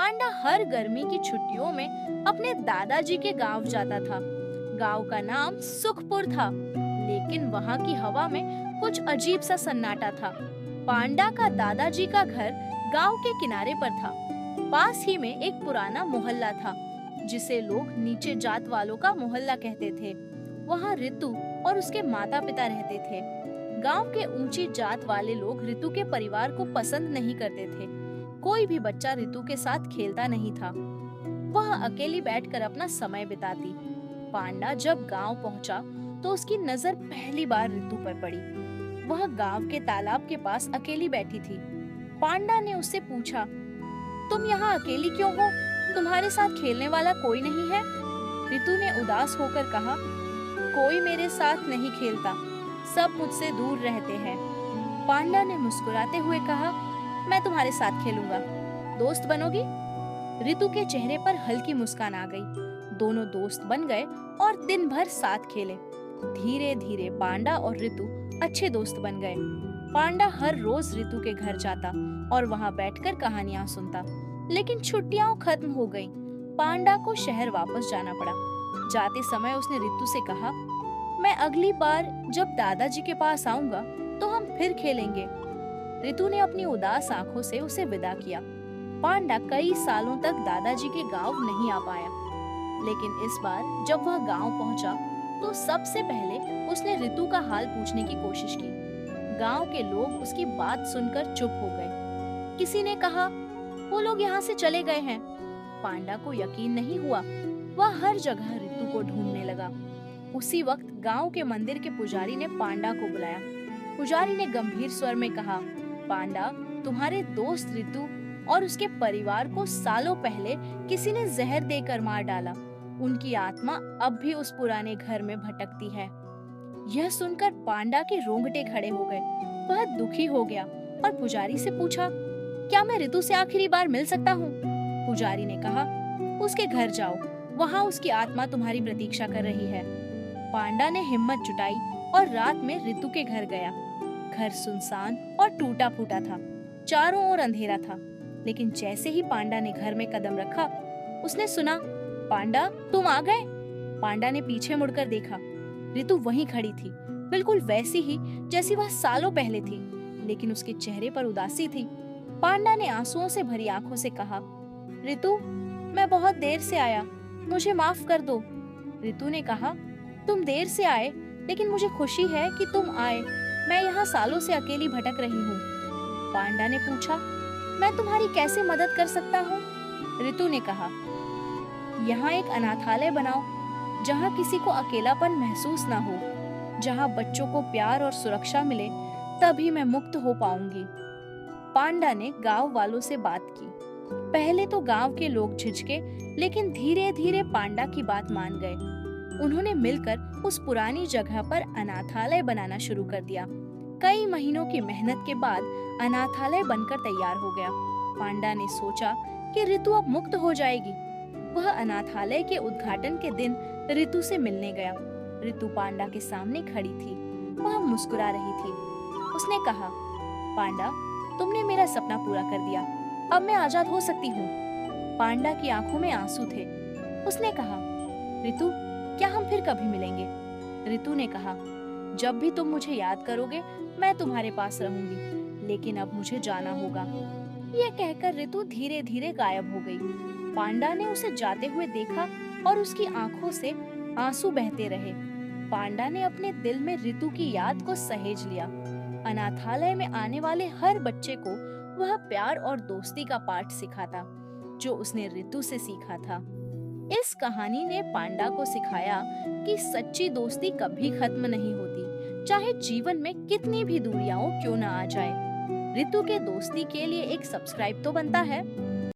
पांडा हर गर्मी की छुट्टियों में अपने दादाजी के गांव जाता था। गांव का नाम सुखपुर था, लेकिन वहां की हवा में कुछ अजीब सा सन्नाटा था। पांडा का दादाजी का घर गांव के किनारे पर था। पास ही में एक पुराना मोहल्ला था, जिसे लोग नीचे जात वालों का मोहल्ला कहते थे। वहां ऋतु और उसके माता पिता रहते थे। गांव के ऊंची जात वाले लोग ऋतु के परिवार को पसंद नहीं करते थे। कोई भी बच्चा ऋतु के साथ खेलता नहीं था। वह अकेली बैठकर अपना समय बिताती। पांडा जब गांव पहुंचा तो उसकी नजर पहली बार ऋतु पर पड़ी। वह गांव के तालाब के पास अकेली बैठी थी। पांडा ने उससे पूछा, तुम यहाँ अकेली क्यों हो? तुम्हारे साथ खेलने वाला कोई नहीं है? ऋतु ने उदास होकर कहा, कोई मेरे साथ नहीं खेलता, सब मुझसे दूर रहते हैं। पांडा ने मुस्कुराते हुए कहा, मैं तुम्हारे साथ खेलूंगा, दोस्त बनोगी? ऋतु के चेहरे पर हल्की मुस्कान आ गई। दोनों दोस्त बन गए और दिन भर साथ खेले। धीरे धीरे पांडा और ऋतु अच्छे दोस्त बन गए। पांडा हर रोज ऋतु के घर जाता और वहां बैठकर कहानियां सुनता। लेकिन छुट्टियां खत्म हो गईं। पांडा को शहर वापस जाना पड़ा। जाते समय उसने ऋतु से कहा, मैं अगली बार जब दादाजी के पास आऊंगा तो हम फिर खेलेंगे। ऋतु ने अपनी उदास आंखों से उसे विदा किया। पांडा कई सालों तक दादाजी के गांव नहीं आ पाया, लेकिन इस बार जब वह गांव पहुंचा तो सबसे पहले उसने ऋतु का हाल पूछने की कोशिश की। गांव के लोग उसकी बात सुनकर चुप हो गए। किसी ने कहा, वो लोग यहाँ से चले गए हैं। पांडा को यकीन नहीं हुआ। वह हर जगह ऋतु को ढूंढने लगा। उसी वक्त गांव के मंदिर के पुजारी ने पांडा को बुलाया। पुजारी ने गंभीर स्वर में कहा, पांडा, तुम्हारे दोस्त ऋतु और उसके परिवार को सालों पहले किसी ने जहर देकर मार डाला। उनकी आत्मा अब भी उस पुराने घर में भटकती है। यह सुनकर पांडा के रोंगटे खड़े हो गए। वह दुखी हो गया और पुजारी से पूछा, क्या मैं ऋतु से आखिरी बार मिल सकता हूँ? पुजारी ने कहा, उसके घर जाओ, वहाँ उसकी आत्मा तुम्हारी प्रतीक्षा कर रही है। पांडा ने हिम्मत जुटाई और रात में ऋतु के घर गया। घर सुनसान और टूटा फूटा था। चारों ओर अंधेरा था। लेकिन जैसे ही पांडा ने घर में कदम रखा, उसने सुना, पांडा, तुम आ गए। पांडा ने पीछे मुड़कर देखा। ऋतु वहीं खड़ी थी, बिल्कुल वैसी ही जैसी वह सालों पहले थी, लेकिन उसके चेहरे पर उदासी थी। पांडा ने आंसुओं से भरी आंखों से कहा, ऋतु, मैं बहुत देर से आया, मुझे माफ कर दो। ऋतु ने कहा, तुम देर से आए, लेकिन मुझे खुशी है कि तुम आए। मैं यहाँ सालों से अकेली भटक रही हूँ। पांडा ने पूछा, मैं तुम्हारी कैसे मदद कर सकता हूँ? ऋतु ने कहा, यहाँ एक अनाथालय बनाओ, जहाँ किसी को अकेलापन महसूस ना हो, जहाँ बच्चों को प्यार और सुरक्षा मिले, तभी मैं मुक्त हो पाऊंगी। पांडा ने गांव वालों से बात की। पहले तो गांव के लोग झिझके, लेकिन धीरे धीरे पांडा की बात मान गए। उन्होंने मिलकर उस पुरानी जगह पर अनाथालय बनाना शुरू कर दिया। कई महीनों की मेहनत के बाद अनाथालय बनकर तैयार हो गया। पांडा ने सोचा कि ऋतु अब मुक्त हो जाएगी। वह अनाथालय के उद्घाटन के दिन ऋतु से मिलने गया। ऋतु पांडा के सामने खड़ी थी। वह मुस्कुरा रही थी। उसने कहा, पांडा, तुमने मेरा सपना पूरा कर दिया। अब मैं आजाद हो सकती हूँ। पांडा की आंखों में आंसू थे। उसने कहा, ऋतु, क्या हम फिर कभी मिलेंगे? ऋतु ने कहा, जब भी तुम मुझे याद करोगे, मैं तुम्हारे पास रहूंगी, लेकिन अब मुझे जाना होगा। यह कहकर ऋतु धीरे धीरे गायब हो गई। पांडा ने उसे जाते हुए देखा और उसकी आंखों से आंसू बहते रहे। पांडा ने अपने दिल में ऋतु की याद को सहेज लिया। अनाथालय में आने वाले हर बच्चे को वह प्यार और दोस्ती का पाठ सिखाता, जो उसने ऋतु से सीखा था। इस कहानी ने पांडा को सिखाया कि सच्ची दोस्ती कभी खत्म नहीं होती, चाहे जीवन में कितनी भी दूरियां क्यों न आ जाए। ऋतु के दोस्ती के लिए एक सब्सक्राइब तो बनता है।